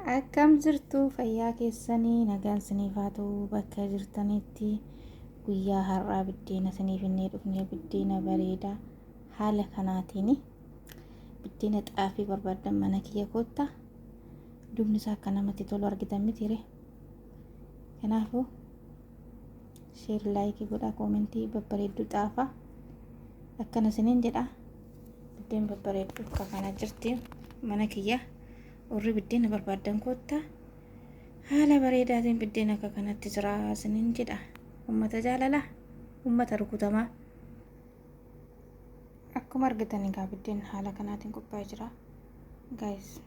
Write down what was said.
Akkam jirtu fayyaa keessanii nagaan isiniif haa ta'u bakka jirtanitti guyyaa har'aa biddeena isiniif innee dhufnee biddeena bareedaa haala kanaatiin biddeena xaafii barbaadan mana kiyya koottaa dubni isaa akka namatti tolu argitan mitiire. Kanaafuu sheer laayikii godhaa koomentii babbareedduu xaafaa akkana isiniin jedha biddeen babbareedduu akka kana jirti mana kiyya. Warri biddeena barbaadan koottaa haala bareedaatiin biddeena akka kanatti jira isiniin jedha. Uummata jaalalaa, uummata rukutamaa. Akkuma argitan egaa biddeen haala kanaatiin qophaa'ee jira. Guys.